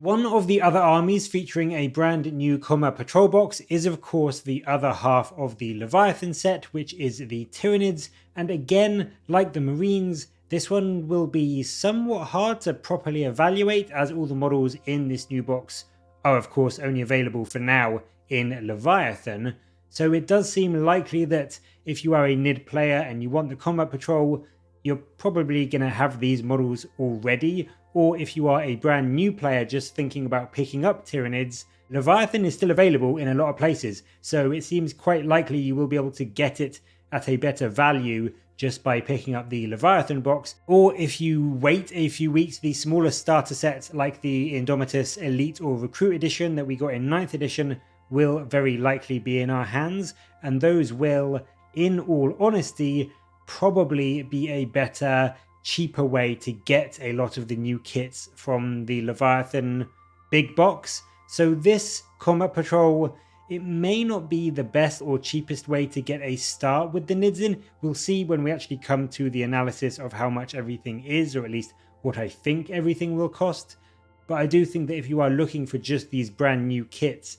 One of the other armies featuring a brand new combat patrol box is of course the other half of the Leviathan set, which is the Tyranids, and again, like the Marines, this one will be somewhat hard to properly evaluate as all the models in this new box are of course only available for now in Leviathan, so it does seem likely that if you are a NID player and you want the combat patrol, you're probably going to have these models already, or if you are a brand new player just thinking about picking up Tyranids, Leviathan is still available in a lot of places, so it seems quite likely you will be able to get it at a better value just by picking up the Leviathan box, or if you wait a few weeks, the smaller starter sets like the Indomitus Elite or Recruit Edition that we got in 9th edition will very likely be in our hands, and those will, in all honesty, probably be a better, cheaper way to get a lot of the new kits from the Leviathan big box. So this combat patrol, it may not be the best or cheapest way to get a start with the NIDs in. We'll see when we actually come to the analysis of how much everything is, or at least what I think everything will cost. But I do think that if you are looking for just these brand new kits,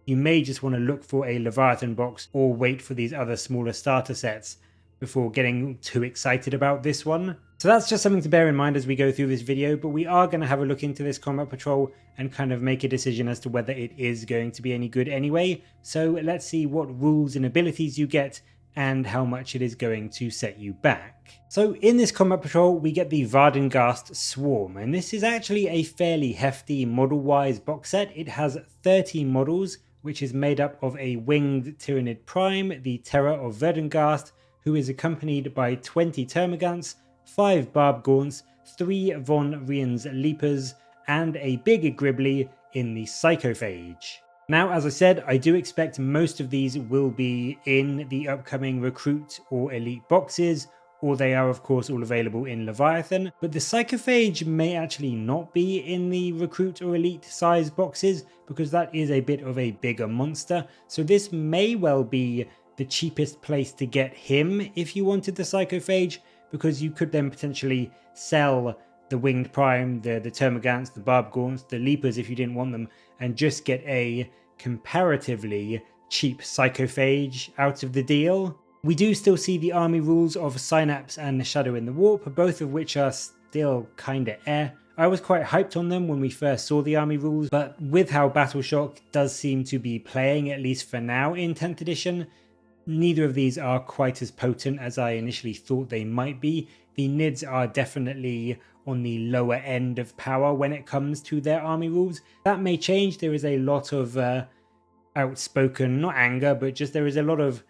you may just want to look for a Leviathan box or wait for these other smaller starter sets before getting too excited about this one. So that's just something to bear in mind as we go through this video, but we are going to have a look into this combat patrol and kind of make a decision as to whether it is going to be any good anyway. So let's see what rules and abilities you get and how much it is going to set you back. So in this combat patrol we get the Vardengast Swarm, and this is actually a fairly hefty model-wise box set. It has 30 models, which is made up of a winged Tyranid Prime, the Terror of Verdengast, who is accompanied by 20 Termagants, 5 Barbgaunts, 3 Von Rien's Leapers, and a big Gribbly in the Psychophage. Now, as I said, I do expect most of these will be in the upcoming Recruit or Elite boxes, or they are of course all available in Leviathan, but the Psychophage may actually not be in the Recruit or Elite size boxes, because that is a bit of a bigger monster, so this may well be the cheapest place to get him if you wanted the Psychophage, because you could then potentially sell the Winged Prime, the Termagants, the Barbgaunts, the Leapers if you didn't want them, and just get a comparatively cheap Psychophage out of the deal. We do still see the army rules of Synapse and Shadow in the Warp, both of which are still kinda I was quite hyped on them when we first saw the army rules, but with how Battleshock does seem to be playing, at least for now in 10th edition, neither of these are quite as potent as I initially thought they might be. The NIDs are definitely on the lower end of power when it comes to their army rules. That may change. There is a lot of outspoken, not anger, but just there is a lot of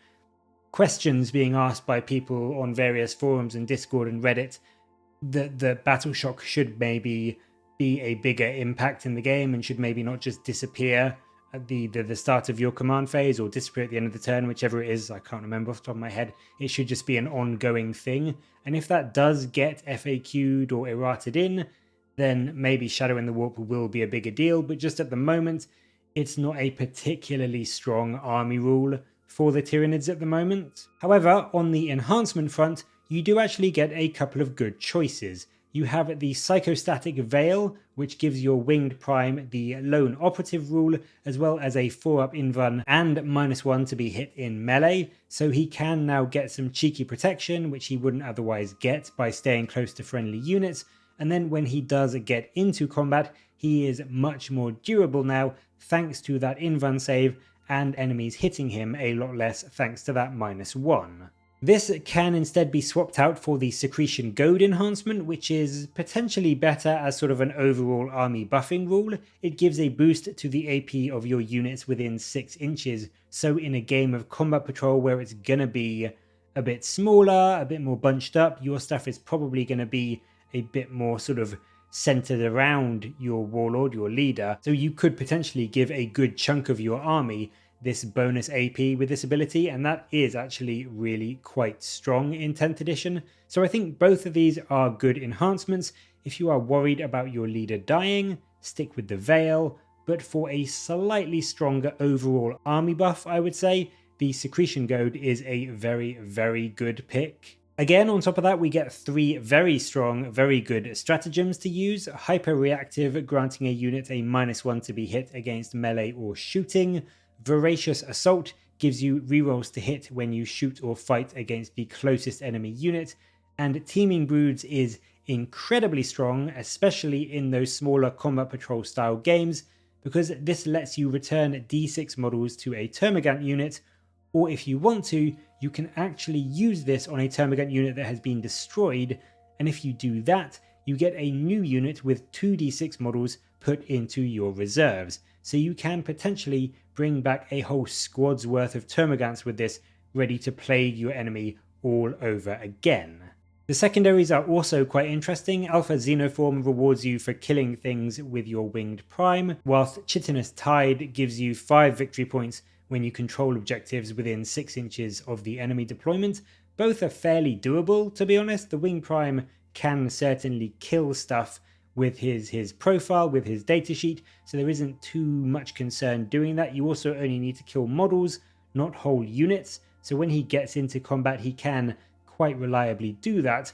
questions being asked by people on various forums and Discord and Reddit that Battleshock should maybe be a bigger impact in the game and should maybe not just disappear at the start of your command phase or disappear at the end of the turn, whichever it is. I can't remember off the top of my head. It should just be an ongoing thing, and if that does get FAQ'd or errated in, then maybe Shadow in the Warp will be a bigger deal, but just at the moment it's not a particularly strong army rule for the Tyranids at the moment. However, on the enhancement front, you do actually get a couple of good choices. You have the Psychostatic Veil, which gives your Winged Prime the Lone Operative rule, as well as a 4-up invuln and -1 to be hit in melee, so he can now get some cheeky protection, which he wouldn't otherwise get by staying close to friendly units, and then when he does get into combat, he is much more durable now, thanks to that invuln save, and enemies hitting him a lot less thanks to that -1. This can instead be swapped out for the Secretion Goad enhancement, which is potentially better as sort of an overall army buffing rule. It gives a boost to the AP of your units within 6 inches, so in a game of combat patrol where it's gonna be a bit smaller, a bit more bunched up, your stuff is probably gonna be a bit more sort of centered around your warlord, your leader, so you could potentially give a good chunk of your army this bonus AP with this ability, and that is actually really quite strong in 10th edition. So I think both of these are good enhancements. If you are worried about your leader dying, stick with the Veil, but for a slightly stronger overall army buff, I would say the Secretion Goad is a very, very good pick. Again, on top of that, we get 3 very strong, very good stratagems to use. Hyper Reactive, granting a unit a -1 to be hit against melee or shooting. Voracious Assault gives you rerolls to hit when you shoot or fight against the closest enemy unit. And Teeming Broods is incredibly strong, especially in those smaller combat patrol style games, because this lets you return D6 models to a Termagant unit, or if you want to, you can actually use this on a Termagant unit that has been destroyed, and if you do that, you get a new unit with 2d6 models put into your reserves. So you can potentially bring back a whole squad's worth of Termagants with this, ready to plague your enemy all over again. The secondaries are also quite interesting. Alpha Xenoform rewards you for killing things with your Winged Prime, whilst Chitinous Tide gives you 5 victory points when you control objectives within 6 inches of the enemy deployment. Both are fairly doable, to be honest. The Wing Prime can certainly kill stuff with his profile, with his datasheet, so there isn't too much concern doing that. You also only need to kill models, not whole units, so when he gets into combat he can quite reliably do that.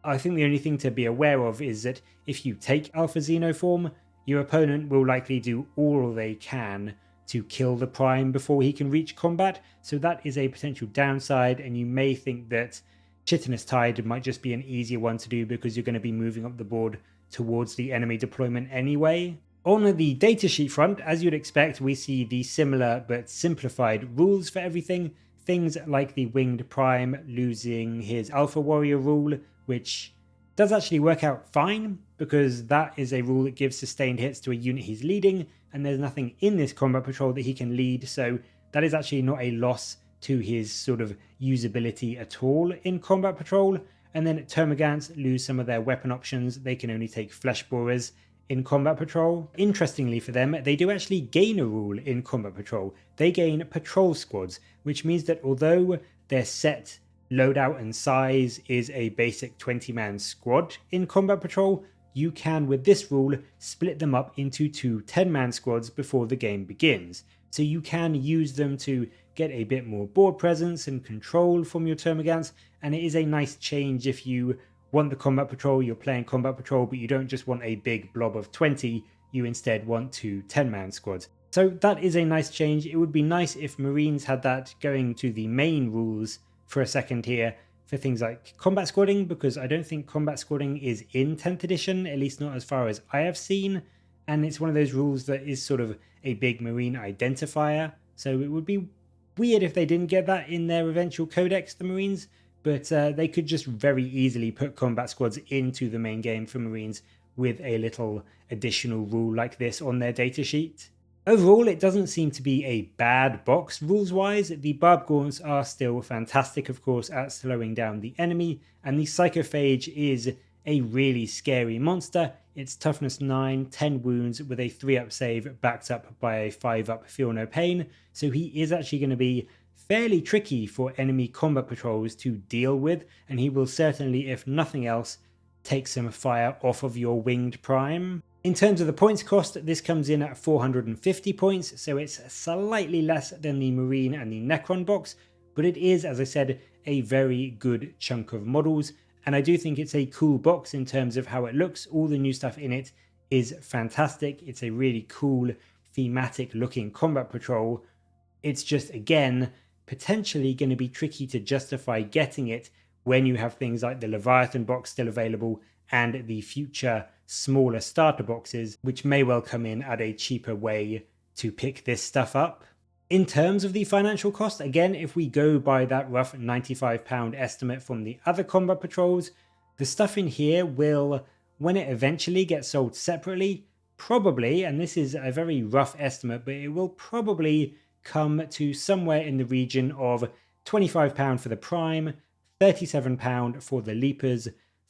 I think the only thing to be aware of is that if you take Alpha Xenoform, your opponent will likely do all they can to kill the Prime before he can reach combat, so that is a potential downside, and you may think that Chitinous Tide might just be an easier one to do because you're going to be moving up the board towards the enemy deployment anyway. On the datasheet front, as you'd expect, we see the similar but simplified rules for everything. Things like the Winged Prime losing his Alpha Warrior rule, which does actually work out fine, because that is a rule that gives sustained hits to a unit he's leading, and there's nothing in this combat patrol that he can lead, so that is actually not a loss to his sort of usability at all in combat patrol. And then Termagants lose some of their weapon options. They can only take flesh borers in combat patrol. Interestingly for them, they do actually gain a rule in combat patrol. They gain patrol squads, which means that although their set loadout and size is a basic 20-man squad in combat patrol, you can, with this rule, split them up into 2 10-man squads before the game begins. So you can use them to get a bit more board presence and control from your Termagants, and it is a nice change if you want the combat patrol, you're playing combat patrol, but you don't just want a big blob of 20, you instead want 2 10-man squads. So that is a nice change. It would be nice if Marines had that going to the main rules for a second here for things like combat squadding, because I don't think combat squadding is in 10th edition, at least not as far as I have seen, and it's one of those rules that is sort of a big Marine identifier, so it would be weird if they didn't get that in their eventual codex, the Marines, but they could just very easily put combat squads into the main game for Marines with a little additional rule like this on their datasheet. Overall, it doesn't seem to be a bad box rules-wise. The Barb Gaunts are still fantastic, of course, at slowing down the enemy, and the Psychophage is a really scary monster. It's toughness 9, 10 wounds with a 3-up save backed up by a 5-up feel no pain, so he is actually going to be fairly tricky for enemy combat patrols to deal with, and he will certainly, if nothing else, take some fire off of your Winged Prime. In terms of the points cost, this comes in at 450 points, so it's slightly less than the Marine and the Necron box, but it is, as I said, a very good chunk of models, and I do think it's a cool box in terms of how it looks. All the new stuff in it is fantastic. It's a really cool, thematic looking combat patrol. It's just, again, potentially going to be tricky to justify getting it when you have things like the Leviathan box still available and the future smaller starter boxes, which may well come in at a cheaper way to pick this stuff up. In terms of the financial cost, again, if we go by that rough £95 estimate from the other combat patrols, the stuff in here will, when it eventually gets sold separately, probably, and this is a very rough estimate, but it will probably come to somewhere in the region of £25 for the Prime, £37 for the Leapers,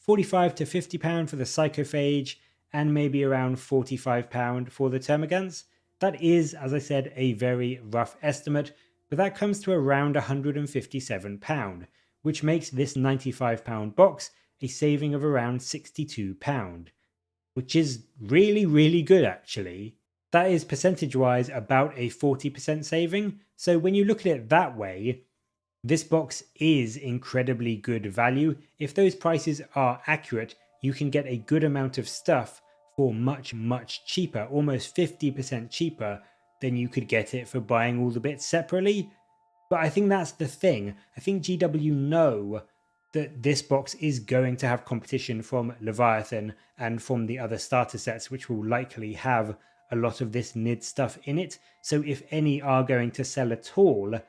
£45 to £50 for the Psychophage, and maybe around £45 for the Termagants. That is, as I said, a very rough estimate, but that comes to around £157, which makes this £95 box a saving of around £62, which is really, really good actually. That is percentage-wise about a 40% saving, so when you look at it that way, This box is incredibly good value. If those prices are accurate, you can get a good amount of stuff for much cheaper, almost 50% cheaper than you could get it for buying all the bits separately. But I think that's the thing. I think GW know that this box is going to have competition from Leviathan and from the other starter sets, which will likely have a lot of this NID stuff in it. So if any are going to sell at all,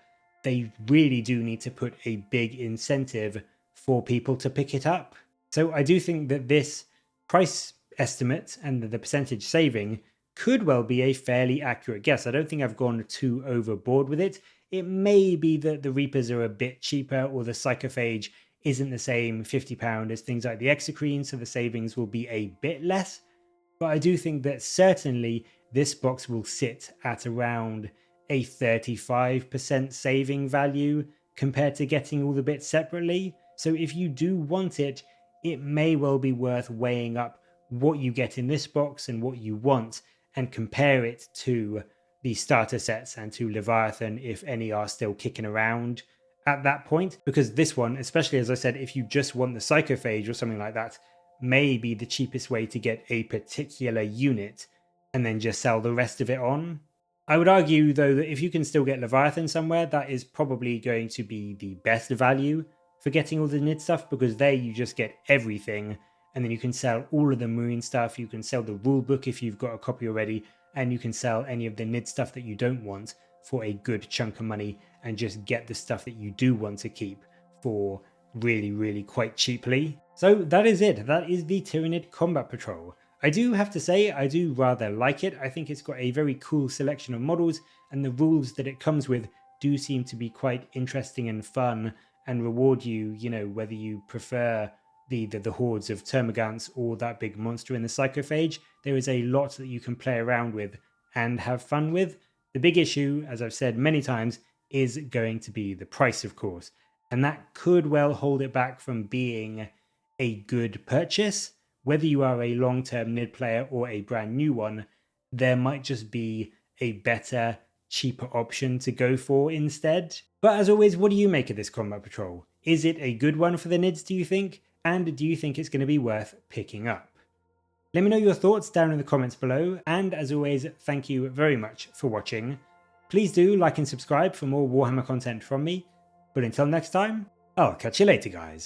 they really do need to put a big incentive for people to pick it up. So I do think that this price estimate and the percentage saving could well be a fairly accurate guess. I don't think I've gone too overboard with it. It may be that the Reapers are a bit cheaper, or the Psychophage isn't the same £50 as things like the Exocrine, so the savings will be a bit less. But I do think that certainly this box will sit at around a 35% saving value compared to getting all the bits separately. So if you do want it, it may well be worth weighing up what you get in this box and what you want, and compare it to the starter sets and to Leviathan if any are still kicking around at that point. Because this one, especially as I said, if you just want the Psychophage or something like that, may be the cheapest way to get a particular unit and then just sell the rest of it on. I would argue though that if you can still get Leviathan somewhere, that is probably going to be the best value for getting all the NID stuff, because there you just get everything, and then you can sell all of the Marine stuff, you can sell the rulebook if you've got a copy already, and you can sell any of the NID stuff that you don't want for a good chunk of money, and just get the stuff that you do want to keep for really quite cheaply. So that is it. That is the Tyranid Combat Patrol. I do have to say, I do rather like it. I think it's got a very cool selection of models, and the rules that it comes with do seem to be quite interesting and fun, and reward you, you know, whether you prefer the hordes of termagants or that big monster in the Psychophage. There is a lot that you can play around with and have fun with. The big issue, as I've said many times, is going to be the price, of course, and that could well hold it back from being a good purchase. Whether you are a long-term NID player or a brand new one, there might just be a better, cheaper option to go for instead. But as always, what do you make of this Combat Patrol? Is it a good one for the NIDs, do you think? And do you think it's going to be worth picking up? Let me know your thoughts down in the comments below, and as always, thank you very much for watching. Please do like and subscribe for more Warhammer content from me, but until next time, I'll catch you later guys.